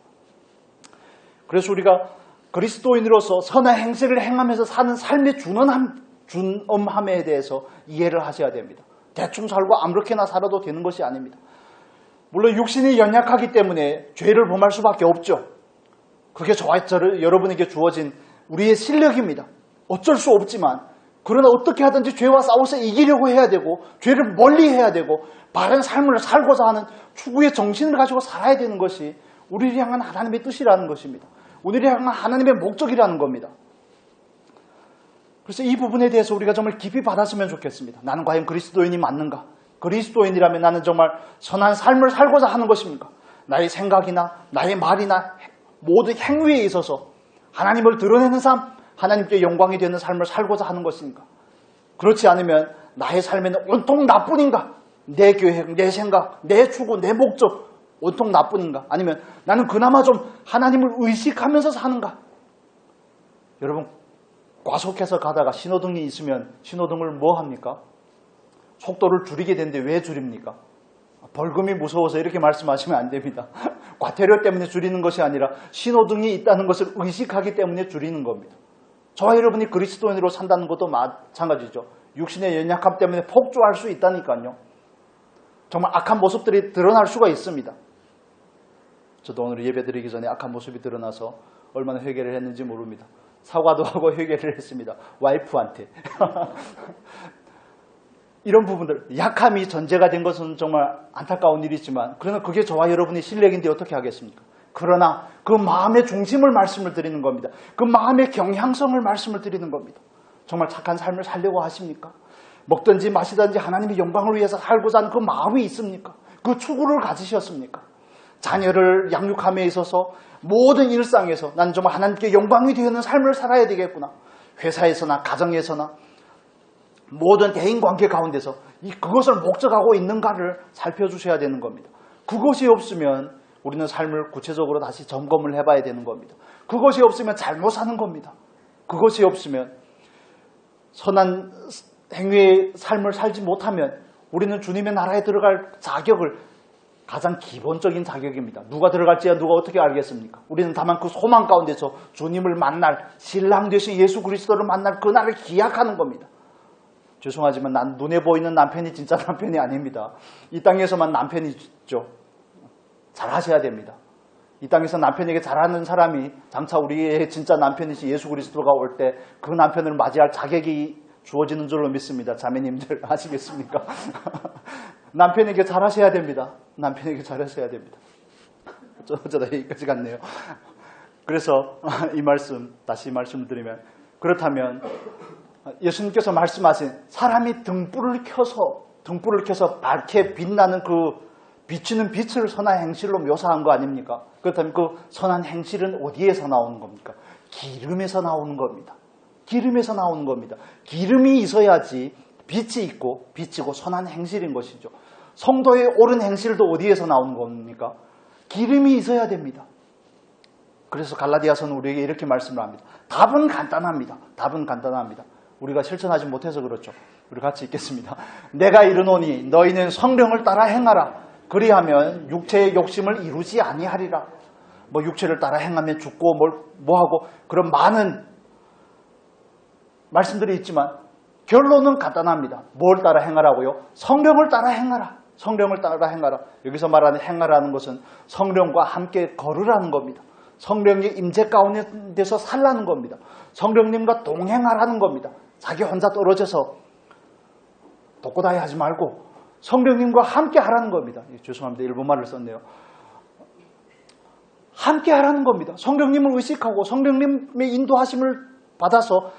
그래서 우리가 그리스도인으로서 선한 행실을 행하면서 사는 삶의 준엄함에 대해서 이해를 하셔야 됩니다. 대충 살고 아무렇게나 살아도 되는 것이 아닙니다. 물론 육신이 연약하기 때문에 죄를 범할 수밖에 없죠. 그게 저와 여러분에게 주어진 우리의 실력입니다. 어쩔 수 없지만 그러나 어떻게 하든지 죄와 싸워서 이기려고 해야 되고 죄를 멀리해야 되고 바른 삶을 살고자 하는 추구의 정신을 가지고 살아야 되는 것이 우리를 향한 하나님의 뜻이라는 것입니다. 우리를 향한 하나님의 목적이라는 겁니다. 그래서 이 부분에 대해서 우리가 정말 깊이 받았으면 좋겠습니다. 나는 과연 그리스도인이 맞는가? 그리스도인이라면 나는 정말 선한 삶을 살고자 하는 것입니까? 나의 생각이나 나의 말이나 모든 행위에 있어서 하나님을 드러내는 삶, 하나님께 영광이 되는 삶을 살고자 하는 것입니까? 그렇지 않으면 나의 삶에는 온통 나뿐인가? 내 계획, 내 생각, 내 추구, 내 목적 온통 나뿐인가? 아니면 나는 그나마 좀 하나님을 의식하면서 사는가? 여러분 과속해서 가다가 신호등이 있으면 신호등을 뭐 합니까? 속도를 줄이게 되는데 왜 줄입니까? 벌금이 무서워서 이렇게 말씀하시면 안 됩니다. 과태료 때문에 줄이는 것이 아니라 신호등이 있다는 것을 의식하기 때문에 줄이는 겁니다. 저와 여러분이 그리스도인으로 산다는 것도 마찬가지죠. 육신의 연약함 때문에 폭주할 수 있다니까요. 정말 악한 모습들이 드러날 수가 있습니다. 저도 오늘 예배드리기 전에 악한 모습이 드러나서 얼마나 회개를 했는지 모릅니다. 사과도 하고 회개를 했습니다. 와이프한테. 이런 부분들, 약함이 전제가 된 것은 정말 안타까운 일이지만 그러나 그게 저와 여러분의 실력인데 어떻게 하겠습니까? 그러나 그 마음의 중심을 말씀을 드리는 겁니다. 그 마음의 경향성을 말씀을 드리는 겁니다. 정말 착한 삶을 살려고 하십니까? 먹든지 마시든지 하나님의 영광을 위해서 살고자 하는 그 마음이 있습니까? 그 추구를 가지셨습니까? 자녀를 양육함에 있어서 모든 일상에서 나는 정말 하나님께 영광이 되는 삶을 살아야 되겠구나. 회사에서나 가정에서나 모든 대인관계 가운데서 그것을 목적하고 있는가를 살펴주셔야 되는 겁니다. 그것이 없으면 우리는 삶을 구체적으로 다시 점검을 해봐야 되는 겁니다. 그것이 없으면 잘못 사는 겁니다. 그것이 없으면 선한 행위의 삶을 살지 못하면 우리는 주님의 나라에 들어갈 자격을 가장 기본적인 자격입니다. 누가 들어갈지야 누가 어떻게 알겠습니까? 우리는 다만 그 소망 가운데서 주님을 만날 신랑 되신 예수 그리스도를 만날 그날을 기약하는 겁니다. 죄송하지만 눈에 보이는 남편이 진짜 남편이 아닙니다. 이 땅에서만 남편이죠. 잘하셔야 됩니다. 이 땅에서 남편에게 잘하는 사람이 장차 우리의 진짜 남편이신 예수 그리스도가 올 때 그 남편을 맞이할 자격이 주어지는 줄로 믿습니다. 자매님들 아시겠습니까? 남편에게 잘하셔야 됩니다. 남편에게 잘하셔야 됩니다. 어쩌다 여기까지 갔네요. 그래서 이 말씀 다시 말씀드리면, 그렇다면 예수님께서 말씀하신 사람이 등불을 켜서 밝게 빛나는 그 비치는 빛을 선한 행실로 묘사한 거 아닙니까? 그렇다면 그 선한 행실은 어디에서 나오는 겁니까? 기름에서 나오는 겁니다. 기름에서 나오는 겁니다. 기름이 있어야지 빛이 있고 비치고 선한 행실인 것이죠. 성도의 옳은 행실도 어디에서 나오는 겁니까? 기름이 있어야 됩니다. 그래서 갈라디아서는 우리에게 이렇게 말씀을 합니다. 답은 간단합니다. 답은 간단합니다. 우리가 실천하지 못해서 그렇죠. 우리 같이 읽겠습니다. 내가 이르노니 너희는 성령을 따라 행하라. 그리하면 육체의 욕심을 이루지 아니하리라. 육체를 따라 행하면 죽고 뭐하고 그런 많은 말씀들이 있지만 결론은 간단합니다. 뭘 따라 행하라고요? 성령을 따라 행하라. 성령을 따라 행하라. 여기서 말하는 행하라는 것은 성령과 함께 걸으라는 겁니다. 성령의 임재 가운데서 살라는 겁니다. 성령님과 동행하라는 겁니다. 자기 혼자 떨어져서 독고다이 하지 말고 성령님과 함께 하라는 겁니다. 죄송합니다. 일본말을 썼네요. 함께 하라는 겁니다. 성령님을 의식하고 성령님의 인도하심을 받아서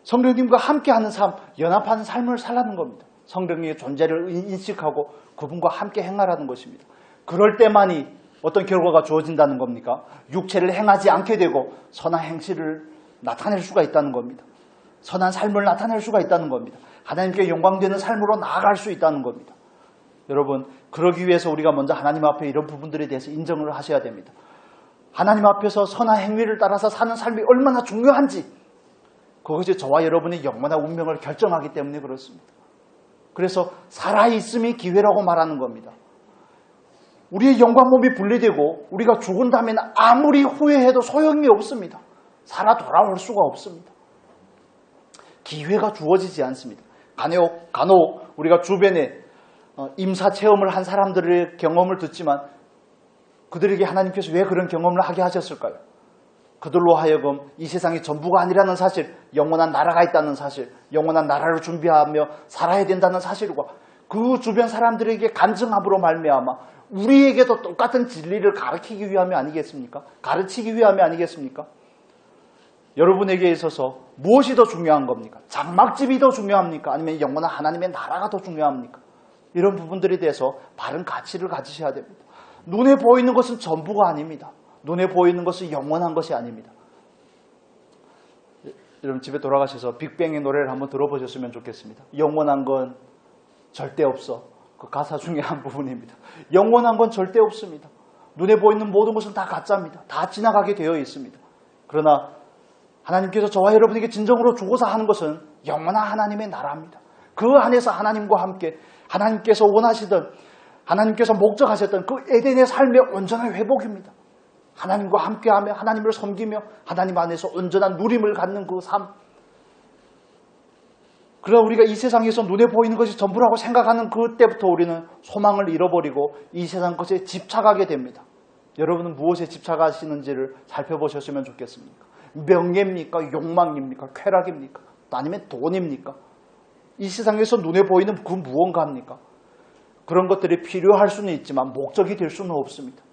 성령님과 함께하는 삶, 연합하는 삶을 살라는 겁니다. 성령님의 존재를 인식하고 그분과 함께 행하라는 것입니다. 그럴 때만이 어떤 결과가 주어진다는 겁니까? 육체를 행하지 않게 되고 선한 행실을 나타낼 수가 있다는 겁니다. 선한 삶을 나타낼 수가 있다는 겁니다. 하나님께 영광되는 삶으로 나아갈 수 있다는 겁니다. 여러분, 그러기 위해서 우리가 먼저 하나님 앞에 이런 부분들에 대해서 인정을 하셔야 됩니다. 하나님 앞에서 선한 행위를 따라서 사는 삶이 얼마나 중요한지, 그것이 저와 여러분의 영원한 운명을 결정하기 때문에 그렇습니다. 그래서 살아있음이 기회라고 말하는 겁니다. 우리의 영광 몸이 분리되고 우리가 죽은 다음에는 아무리 후회해도 소용이 없습니다. 살아 돌아올 수가 없습니다. 기회가 주어지지 않습니다. 간혹 우리가 주변에 임사 체험을 한 사람들의 경험을 듣지만 그들에게 하나님께서 왜 그런 경험을 하게 하셨을까요? 그들로 하여금 이 세상이 전부가 아니라는 사실, 영원한 나라가 있다는 사실, 영원한 나라를 준비하며 살아야 된다는 사실과 그 주변 사람들에게 간증함으로 말미암아 우리에게도 똑같은 진리를 가르치기 위함이 아니겠습니까? 가르치기 위함이 아니겠습니까? 여러분에게 있어서 무엇이 더 중요한 겁니까? 장막집이 더 중요합니까? 아니면 영원한 하나님의 나라가 더 중요합니까? 이런 부분들에 대해서 바른 가치를 가지셔야 됩니다. 눈에 보이는 것은 전부가 아닙니다. 눈에 보이는 것은 영원한 것이 아닙니다. 여러분 집에 돌아가셔서 빅뱅의 노래를 한번 들어보셨으면 좋겠습니다. 영원한 건 절대 없어. 그 가사 중에 한 부분입니다. 영원한 건 절대 없습니다. 눈에 보이는 모든 것은 다 가짜입니다. 다 지나가게 되어 있습니다. 그러나 하나님께서 저와 여러분에게 진정으로 주고자 하는 것은 영원한 하나님의 나라입니다. 그 안에서 하나님과 함께 하나님께서 원하시던, 하나님께서 목적하셨던 그 에덴의 삶의 온전한 회복입니다. 하나님과 함께하며 하나님을 섬기며 하나님 안에서 온전한 누림을 갖는 그 삶. 그러나 우리가 이 세상에서 눈에 보이는 것이 전부라고 생각하는 그때부터 우리는 소망을 잃어버리고 이 세상 것에 집착하게 됩니다. 여러분은 무엇에 집착하시는지를 살펴보셨으면 좋겠습니까? 명예입니까? 욕망입니까? 쾌락입니까? 아니면 돈입니까? 이 세상에서 눈에 보이는 그 무언가입니까? 그런 것들이 필요할 수는 있지만 목적이 될 수는 없습니다.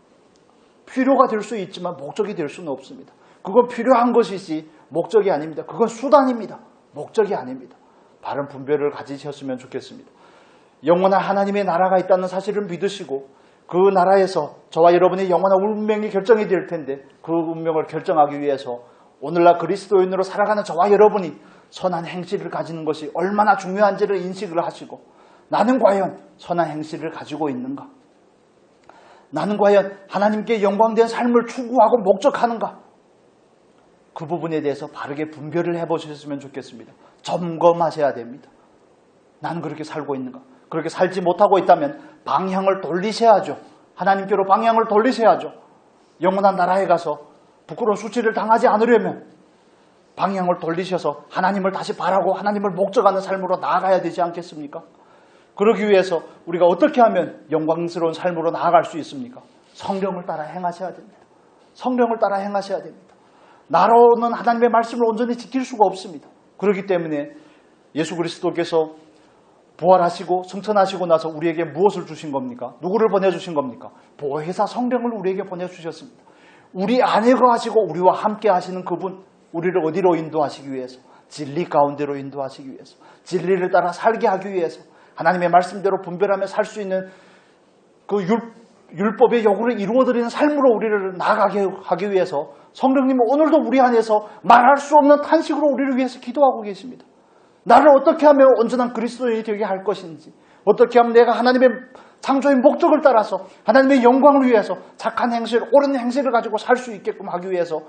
필요가 될 수 있지만 목적이 될 수는 없습니다. 그건 필요한 것이지 목적이 아닙니다. 그건 수단입니다. 목적이 아닙니다. 바른 분별을 가지셨으면 좋겠습니다. 영원한 하나님의 나라가 있다는 사실을 믿으시고 그 나라에서 저와 여러분의 영원한 운명이 결정이 될 텐데 그 운명을 결정하기 위해서 오늘날 그리스도인으로 살아가는 저와 여러분이 선한 행실을 가지는 것이 얼마나 중요한지를 인식을 하시고 나는 과연 선한 행실을 가지고 있는가? 나는 과연 하나님께 영광된 삶을 추구하고 목적하는가? 그 부분에 대해서 바르게 분별을 해보셨으면 좋겠습니다. 점검하셔야 됩니다. 나는 그렇게 살고 있는가? 그렇게 살지 못하고 있다면 방향을 돌리셔야죠. 하나님께로 방향을 돌리셔야죠. 영원한 나라에 가서 부끄러운 수치를 당하지 않으려면 방향을 돌리셔서 하나님을 다시 바라고 하나님을 목적하는 삶으로 나아가야 되지 않겠습니까? 그러기 위해서 우리가 어떻게 하면 영광스러운 삶으로 나아갈 수 있습니까? 성령을 따라 행하셔야 됩니다. 성령을 따라 행하셔야 됩니다. 나로는 하나님의 말씀을 온전히 지킬 수가 없습니다. 그렇기 때문에 예수 그리스도께서 부활하시고 승천하시고 나서 우리에게 무엇을 주신 겁니까? 누구를 보내주신 겁니까? 보혜사 성령을 우리에게 보내주셨습니다. 우리 안에 거하시고 우리와 함께 하시는 그분, 우리를 어디로 인도하시기 위해서? 진리 가운데로 인도하시기 위해서, 진리를 따라 살게 하기 위해서, 하나님의 말씀대로 분별하며 살 수 있는 그 율법의 요구를 이루어드리는 삶으로 우리를 나아가게 하기 위해서 성령님은 오늘도 우리 안에서 말할 수 없는 탄식으로 우리를 위해서 기도하고 계십니다. 나를 어떻게 하면 온전한 그리스도인이 되게 할 것인지, 어떻게 하면 내가 하나님의 창조의 목적을 따라서 하나님의 영광을 위해서 착한 행실, 옳은 행실을 가지고 살 수 있게끔 하기 위해서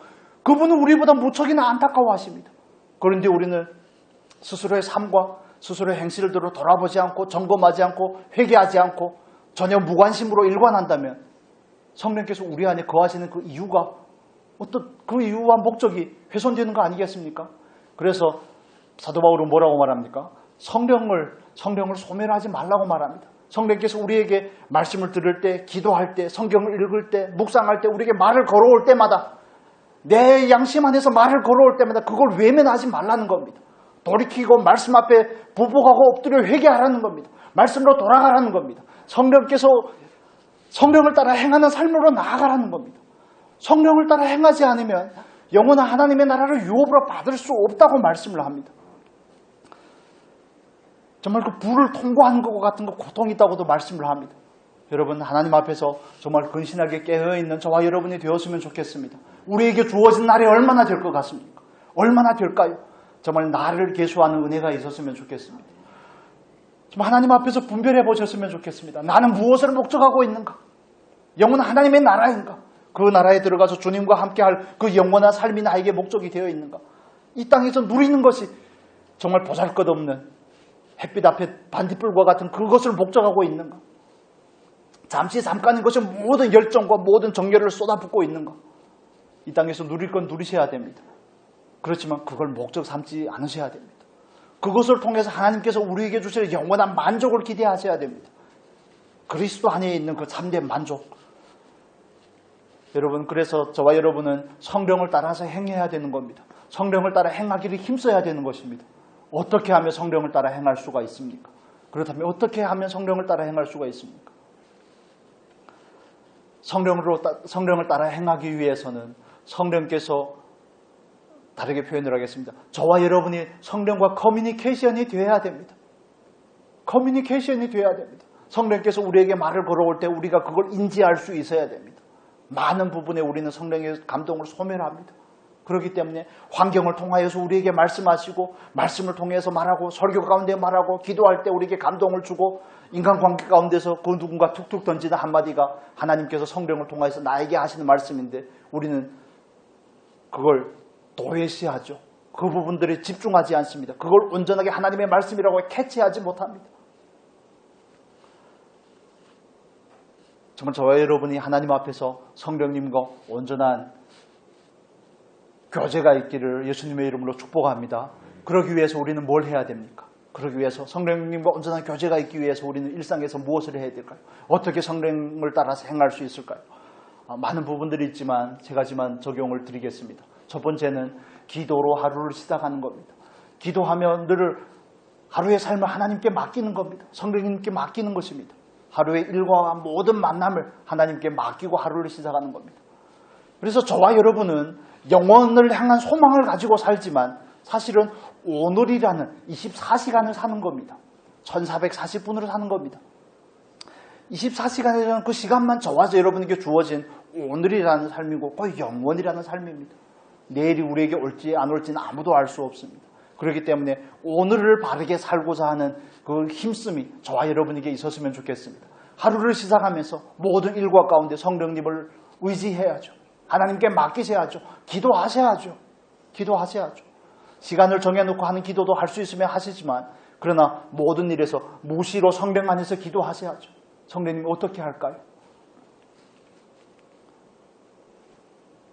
그분은 우리보다 무척이나 안타까워하십니다. 그런데 우리는 스스로의 삶과 스스로의 행실들을 돌아보지 않고 점검하지 않고 회개하지 않고 전혀 무관심으로 일관한다면 성령께서 우리 안에 거하시는 그 이유가 어떤 그 이유와 목적이 훼손되는 거 아니겠습니까? 그래서 사도 바울은 뭐라고 말합니까? 성령을 소멸하지 말라고 말합니다. 성령께서 우리에게 말씀을 들을 때, 기도할 때, 성경을 읽을 때, 묵상할 때, 우리에게 말을 걸어올 때마다, 내 양심 안에서 말을 걸어올 때마다 그걸 외면하지 말라는 겁니다. 돌이키고 말씀 앞에 부복하고 엎드려 회개하라는 겁니다. 말씀으로 돌아가라는 겁니다. 성령께서 성령을 따라 행하는 삶으로 나아가라는 겁니다. 성령을 따라 행하지 않으면 영원한 하나님의 나라를 유업으로 받을 수 없다고 말씀을 합니다. 정말 그 불을 통과하는 것 같은 거 고통이 있다고도 말씀을 합니다. 여러분, 하나님 앞에서 정말 근신하게 깨어있는 저와 여러분이 되었으면 좋겠습니다. 우리에게 주어진 날이 얼마나 될 것 같습니까? 얼마나 될까요? 정말 나를 계수하는 은혜가 있었으면 좋겠습니다. 정말 하나님 앞에서 분별해 보셨으면 좋겠습니다. 나는 무엇을 목적하고 있는가? 영원한 하나님의 나라인가? 그 나라에 들어가서 주님과 함께할 그 영원한 삶이 나에게 목적이 되어 있는가? 이 땅에서 누리는 것이 정말 보잘것없는 햇빛 앞에 반딧불과 같은 그것을 목적하고 있는가? 잠깐인 것이 모든 열정과 모든 정열을 쏟아붓고 있는가? 이 땅에서 누릴 건 누리셔야 됩니다. 그렇지만 그걸 목적 삼지 않으셔야 됩니다. 그것을 통해서 하나님께서 우리에게 주실 영원한 만족을 기대하셔야 됩니다. 그리스도 안에 있는 그 참된 만족. 여러분, 그래서 저와 여러분은 성령을 따라서 행해야 되는 겁니다. 성령을 따라 행하기를 힘써야 되는 것입니다. 어떻게 하면 성령을 따라 행할 수가 있습니까? 그렇다면 어떻게 하면 성령을 따라 행할 수가 있습니까? 성령을 따라 행하기 위해서는 성령께서 다르게 표현을 하겠습니다. 저와 여러분이 성령과 커뮤니케이션이 되어야 됩니다. 커뮤니케이션이 되어야 됩니다. 성령께서 우리에게 말을 걸어올 때 우리가 그걸 인지할 수 있어야 됩니다. 많은 부분에 우리는 성령의 감동을 소멸합니다. 그렇기 때문에 환경을 통하여서 우리에게 말씀하시고 말씀을 통해서 말하고 설교 가운데 말하고 기도할 때 우리에게 감동을 주고 인간관계 가운데서 그 누군가 툭툭 던지는 한마디가 하나님께서 성령을 통하여서 나에게 하시는 말씀인데 우리는 그걸 도외시하죠. 그 부분들에 집중하지 않습니다. 그걸 온전하게 하나님의 말씀이라고 캐치하지 못합니다. 정말 저와 여러분이 하나님 앞에서 성령님과 온전한 교제가 있기를 예수님의 이름으로 축복합니다. 그러기 위해서 우리는 뭘 해야 됩니까? 그러기 위해서 성령님과 온전한 교제가 있기 위해서 우리는 일상에서 무엇을 해야 될까요? 어떻게 성령을 따라서 행할 수 있을까요? 많은 부분들이 있지만 제가 적용을 드리겠습니다. 첫 번째는 기도로 하루를 시작하는 겁니다. 기도하면 늘 하루의 삶을 하나님께 맡기는 겁니다. 성령님께 맡기는 것입니다. 하루의 일과 모든 만남을 하나님께 맡기고 하루를 시작하는 겁니다. 그래서 저와 여러분은 영혼을 향한 소망을 가지고 살지만 사실은 오늘이라는 24시간을 사는 겁니다. 1440분으로 사는 겁니다. 24시간이라는 그 시간만 저와 여러분에게 주어진 오늘이라는 삶이고 거의 영원이라는 삶입니다. 내일이 우리에게 올지 안 올지는 아무도 알 수 없습니다. 그렇기 때문에 오늘을 바르게 살고자 하는 그 힘씀이 저와 여러분에게 있었으면 좋겠습니다. 하루를 시작하면서 모든 일과 가운데 성령님을 의지해야죠. 하나님께 맡기셔야죠. 기도하셔야죠. 기도하셔야죠. 시간을 정해놓고 하는 기도도 할 수 있으면 하시지만 그러나 모든 일에서 무시로 성령 안에서 기도하셔야죠. 성령님이 어떻게 할까요?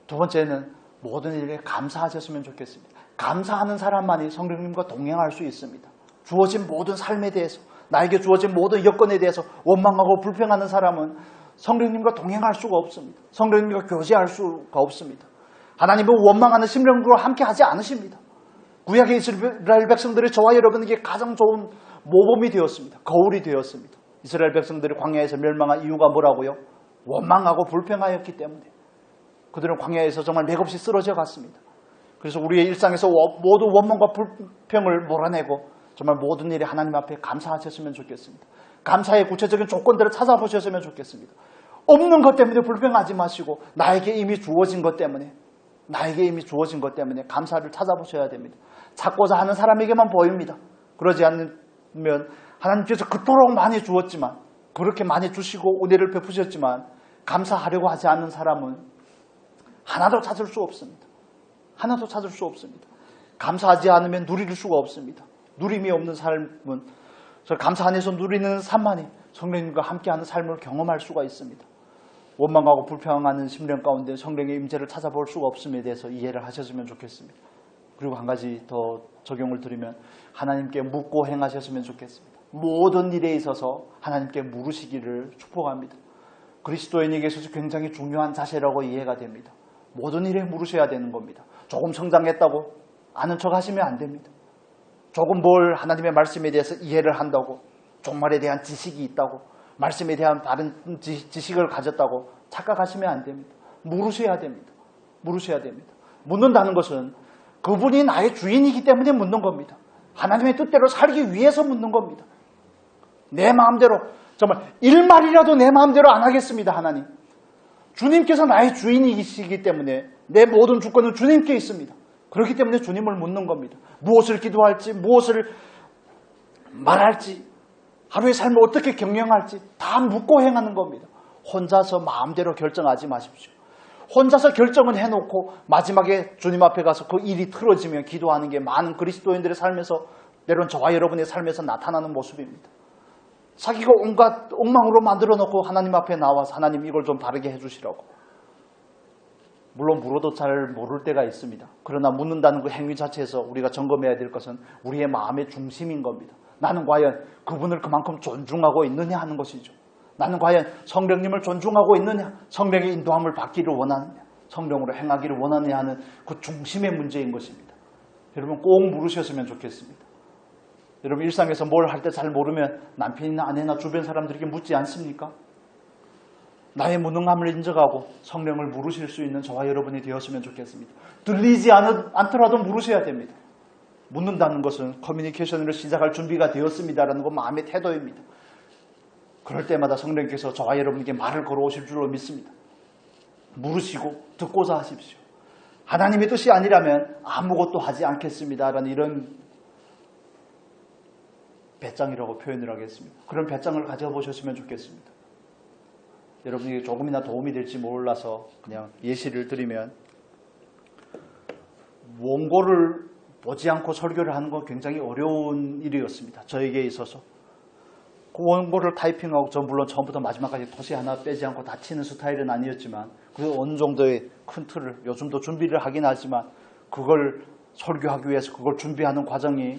두 번째는 모든 일에 감사하셨으면 좋겠습니다. 감사하는 사람만이 성령님과 동행할 수 있습니다. 주어진 모든 삶에 대해서, 나에게 주어진 모든 여건에 대해서 원망하고 불평하는 사람은 성령님과 동행할 수가 없습니다. 성령님과 교제할 수가 없습니다. 하나님은 원망하는 심령과 함께 하지 않으십니다. 구약의 이스라엘 백성들이 저와 여러분에게 가장 좋은 모범이 되었습니다. 거울이 되었습니다. 이스라엘 백성들이 광야에서 멸망한 이유가 뭐라고요? 원망하고 불평하였기 때문에. 그들은 광야에서 정말 맥없이 쓰러져 갔습니다. 그래서 우리의 일상에서 모두 원망과 불평을 몰아내고 정말 모든 일에 하나님 앞에 감사하셨으면 좋겠습니다. 감사의 구체적인 조건들을 찾아보셨으면 좋겠습니다. 없는 것 때문에 불평하지 마시고 나에게 이미 주어진 것 때문에 감사를 찾아보셔야 됩니다. 찾고자 하는 사람에게만 보입니다. 그러지 않으면 하나님께서 그토록 많이 주었지만, 그렇게 많이 주시고 은혜를 베푸셨지만 감사하려고 하지 않는 사람은 하나도 찾을 수 없습니다. 감사하지 않으면 누릴 수가 없습니다. 누림이 없는 삶은, 감사 안에서 누리는 삶만이 성령님과 함께하는 삶을 경험할 수가 있습니다. 원망하고 불평하는 심령 가운데 성령의 임재를 찾아볼 수가 없음에 대해서 이해를 하셨으면 좋겠습니다. 그리고 한 가지 더 적용을 드리면 하나님께 묻고 행하셨으면 좋겠습니다. 모든 일에 있어서 하나님께 물으시기를 축복합니다. 그리스도인에게 있어서 굉장히 중요한 자세라고 이해가 됩니다. 모든 일에 물으셔야 되는 겁니다. 조금 성장했다고 아는 척 하시면 안 됩니다. 조금 뭘 하나님의 말씀에 대해서 이해를 한다고, 종말에 대한 지식이 있다고, 말씀에 대한 다른 지식을 가졌다고 착각하시면 안 됩니다. 물으셔야 됩니다. 묻는다는 것은 그분이 나의 주인이기 때문에 묻는 겁니다. 하나님의 뜻대로 살기 위해서 묻는 겁니다. 내 마음대로, 정말 일말이라도 내 마음대로 안 하겠습니다. 하나님, 주님께서 나의 주인이시기 때문에 내 모든 주권은 주님께 있습니다. 그렇기 때문에 주님을 묻는 겁니다. 무엇을 기도할지, 무엇을 말할지, 하루의 삶을 어떻게 경영할지 다 묻고 행하는 겁니다. 혼자서 마음대로 결정하지 마십시오. 혼자서 결정은 해놓고 마지막에 주님 앞에 가서 그 일이 틀어지면 기도하는 게 많은 그리스도인들의 삶에서, 때론 저와 여러분의 삶에서 나타나는 모습입니다. 자기가 온갖 엉망으로 만들어 놓고 하나님 앞에 나와서 하나님 이걸 좀 바르게 해주시라고. 물론 물어도 잘 모를 때가 있습니다. 그러나 묻는다는 그 행위 자체에서 우리가 점검해야 될 것은 우리의 마음의 중심인 겁니다. 나는 과연 그분을 그만큼 존중하고 있느냐 하는 것이죠. 나는 과연 성령님을 존중하고 있느냐, 성령의 인도함을 받기를 원하느냐, 성령으로 행하기를 원하느냐 하는 그 중심의 문제인 것입니다. 여러분 꼭 물으셨으면 좋겠습니다. 여러분 일상에서 뭘 할 때 잘 모르면 남편이나 아내나 주변 사람들에게 묻지 않습니까? 나의 무능함을 인정하고 성령을 물으실 수 있는 저와 여러분이 되었으면 좋겠습니다. 들리지 않더라도 물으셔야 됩니다. 묻는다는 것은 커뮤니케이션을 시작할 준비가 되었습니다라는 건 마음의 태도입니다. 그럴 때마다 성령께서 저와 여러분에게 말을 걸어오실 줄로 믿습니다. 물으시고 듣고자 하십시오. 하나님의 뜻이 아니라면 아무것도 하지 않겠습니다라는 이런 배짱이라고 표현을 하겠습니다. 그런 배짱을 가져보셨으면 좋겠습니다. 여러분에게 조금이나 도움이 될지 몰라서 그냥 예시를 드리면, 원고를 보지 않고 설교를 하는 건 굉장히 어려운 일이었습니다. 저에게 있어서. 그 원고를 타이핑하고, 전 물론 처음부터 마지막까지 토시 하나 빼지 않고 다 치는 스타일은 아니었지만 그 어느 정도의 큰 틀을, 요즘도 준비를 하긴 하지만 그걸 설교하기 위해서 그걸 준비하는 과정이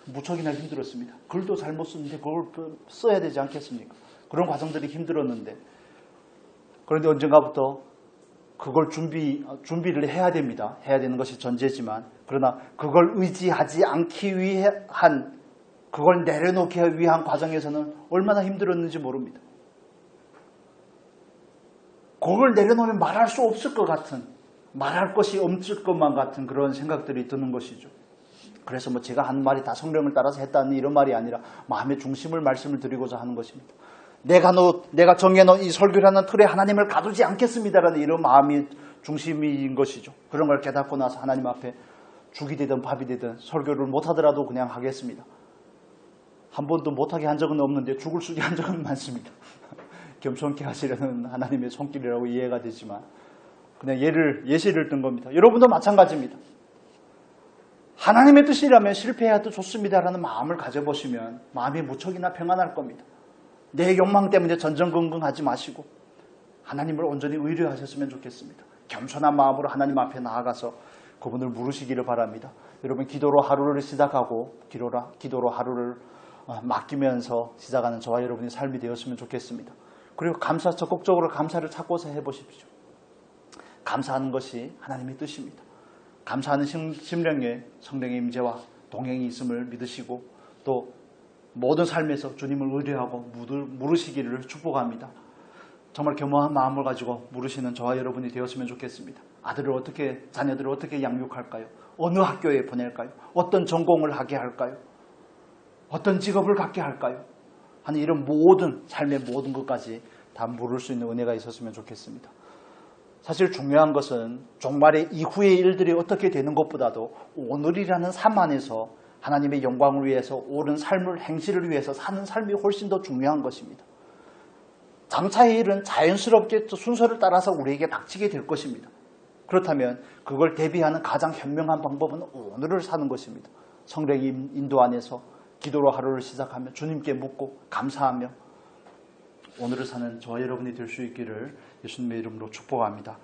무척이나 힘들었습니다. 글도 잘못 쓰는데 그걸 써야 되지 않겠습니까? 그런 과정들이 힘들었는데, 그런데 언젠가부터 그걸 준비를 해야 됩니다. 해야 되는 것이 전제지만, 그러나 그걸 의지하지 않기 위한, 그걸 내려놓기 위한 과정에서는 얼마나 힘들었는지 모릅니다. 그걸 내려놓으면 말할 수 없을 것 같은, 말할 것이 없을 것만 같은 그런 생각들이 드는 것이죠. 그래서 제가 한 말이 다 성령을 따라서 했다는 이런 말이 아니라 마음의 중심을 말씀을 드리고자 하는 것입니다. 내가 정해놓은 이 설교라는 틀에 하나님을 가두지 않겠습니다라는 이런 마음이 중심인 것이죠. 그런 걸 깨닫고 나서 하나님 앞에 죽이 되든 밥이 되든 설교를 못하더라도 그냥 하겠습니다. 한 번도 못하게 한 적은 없는데 죽을 수게 한 적은 많습니다. 겸손케 하시려는 하나님의 손길이라고 이해가 되지만 그냥 예시를 든 겁니다. 여러분도 마찬가지입니다. 하나님의 뜻이라면 실패해도 좋습니다라는 마음을 가져보시면 마음이 무척이나 평안할 겁니다. 내 욕망 때문에 전전긍긍하지 마시고 하나님을 온전히 의뢰하셨으면 좋겠습니다. 겸손한 마음으로 하나님 앞에 나아가서 그분을 물으시기를 바랍니다. 여러분 기도로 하루를 시작하고 기도로 하루를 맡기면서 시작하는 저와 여러분의 삶이 되었으면 좋겠습니다. 그리고 적극적으로 감사를 찾고서 해보십시오. 감사하는 것이 하나님의 뜻입니다. 감사하는 심령에 성령의 임재와 동행이 있음을 믿으시고 또 모든 삶에서 주님을 의뢰하고 물으시기를 축복합니다. 정말 겸허한 마음을 가지고 물으시는 저와 여러분이 되었으면 좋겠습니다. 자녀들을 어떻게 양육할까요? 어느 학교에 보낼까요? 어떤 전공을 하게 할까요? 어떤 직업을 갖게 할까요? 하는 이런 삶의 모든 것까지 다 물을 수 있는 은혜가 있었으면 좋겠습니다. 사실 중요한 것은 종말의 이후의 일들이 어떻게 되는 것보다도 오늘이라는 삶 안에서 하나님의 영광을 위해서 옳은 삶을 행실을 위해서 사는 삶이 훨씬 더 중요한 것입니다. 장차의 일은 자연스럽게 순서를 따라서 우리에게 닥치게 될 것입니다. 그렇다면 그걸 대비하는 가장 현명한 방법은 오늘을 사는 것입니다. 성령의 인도 안에서 기도로 하루를 시작하며 주님께 묻고 감사하며 오늘을 사는 저와 여러분이 될 수 있기를 예수님의 이름으로 축복합니다.